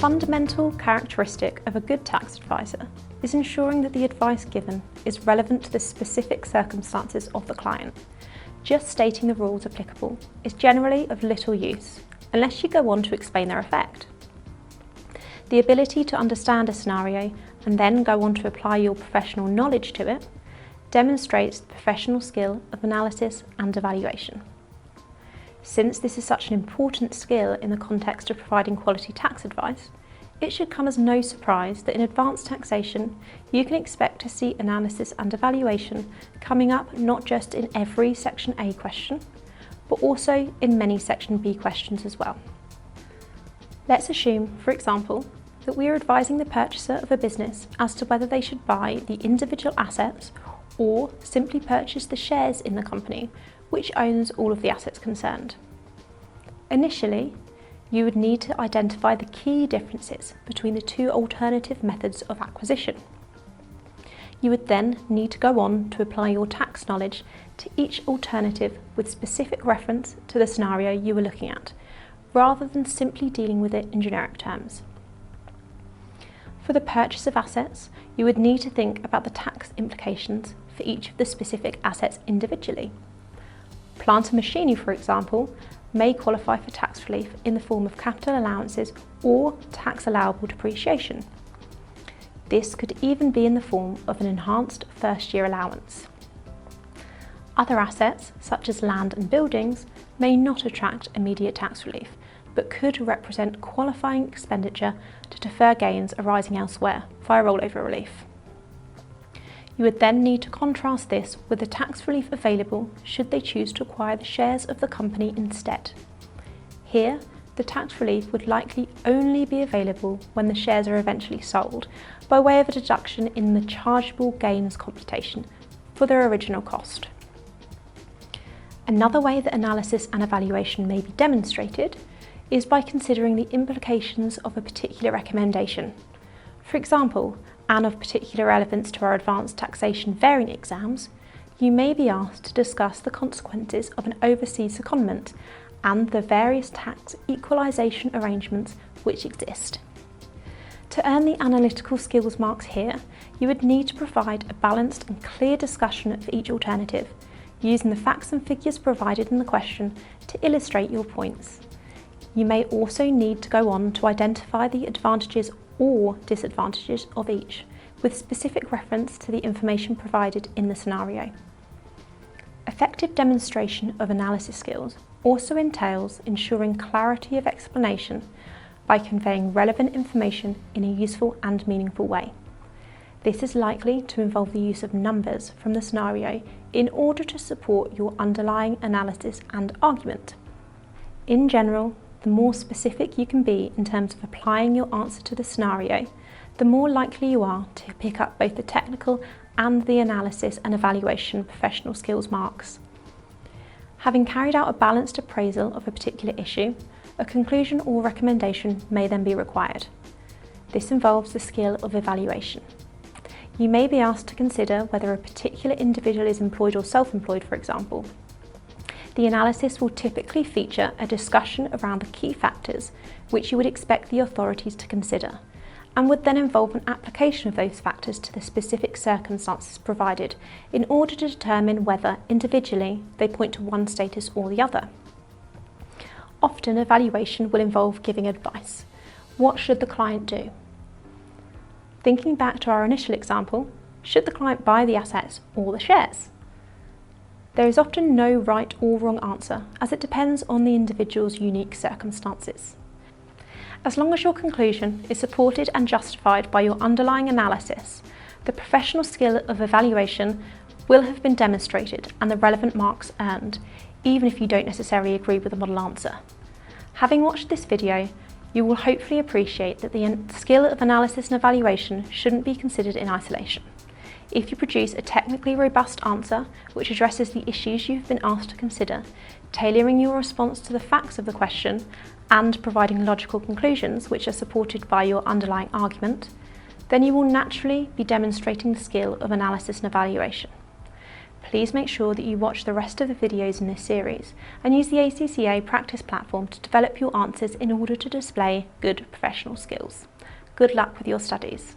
fundamental characteristic of a good tax advisor is ensuring that the advice given is relevant to the specific circumstances of the client. Just stating the rules applicable is generally of little use unless you go on to explain their effect. The ability to understand a scenario and then go on to apply your professional knowledge to it demonstrates the professional skill of analysis and evaluation. Since this is such an important skill in the context of providing quality tax advice, it should come as no surprise that in advanced taxation you can expect to see analysis and evaluation coming up not just in every Section A question, but also in many Section B questions as well. Let's assume, for example, that we are advising the purchaser of a business as to whether they should buy the individual assets or simply purchase the shares in the company which owns all of the assets concerned. Initially, you would need to identify the key differences between the two alternative methods of acquisition. You would then need to go on to apply your tax knowledge to each alternative with specific reference to the scenario you were looking at, rather than simply dealing with it in generic terms. For the purchase of assets, you would need to think about the tax implications for each of the specific assets individually. Plant and machinery, for example, may qualify for tax relief in the form of capital allowances or tax allowable depreciation. This could even be in the form of an enhanced first-year allowance. Other assets, such as land and buildings, may not attract immediate tax relief, but could represent qualifying expenditure to defer gains arising elsewhere via rollover relief. You would then need to contrast this with the tax relief available should they choose to acquire the shares of the company instead. Here, the tax relief would likely only be available when the shares are eventually sold, by way of a deduction in the chargeable gains computation for their original cost. Another way that analysis and evaluation may be demonstrated is by considering the implications of a particular recommendation. For example, and of particular relevance to our advanced taxation variant exams, you may be asked to discuss the consequences of an overseas secondment and the various tax equalisation arrangements which exist. To earn the analytical skills marks here, you would need to provide a balanced and clear discussion for each alternative, using the facts and figures provided in the question to illustrate your points. You may also need to go on to identify the advantages or disadvantages of each, with specific reference to the information provided in the scenario. Effective demonstration of analysis skills also entails ensuring clarity of explanation by conveying relevant information in a useful and meaningful way. This is likely to involve the use of numbers from the scenario in order to support your underlying analysis and argument. In general, the more specific you can be in terms of applying your answer to the scenario, the more likely you are to pick up both the technical and the analysis and evaluation professional skills marks. Having carried out a balanced appraisal of a particular issue, a conclusion or recommendation may then be required. This involves the skill of evaluation. You may be asked to consider whether a particular individual is employed or self-employed, for example. The analysis will typically feature a discussion around the key factors which you would expect the authorities to consider, and would then involve an application of those factors to the specific circumstances provided in order to determine whether, individually, they point to one status or the other. Often, evaluation will involve giving advice. What should the client do? Thinking back to our initial example, should the client buy the assets or the shares? There is often no right or wrong answer, as it depends on the individual's unique circumstances. As long as your conclusion is supported and justified by your underlying analysis, the professional skill of evaluation will have been demonstrated and the relevant marks earned, even if you don't necessarily agree with the model answer. Having watched this video, you will hopefully appreciate that the skill of analysis and evaluation shouldn't be considered in isolation. If you produce a technically robust answer which addresses the issues you've been asked to consider, tailoring your response to the facts of the question and providing logical conclusions which are supported by your underlying argument, then you will naturally be demonstrating the skill of analysis and evaluation. please make sure that you watch the rest of the videos in this series and use the ACCA practice platform to develop your answers in order to display good professional skills. Good luck with your studies.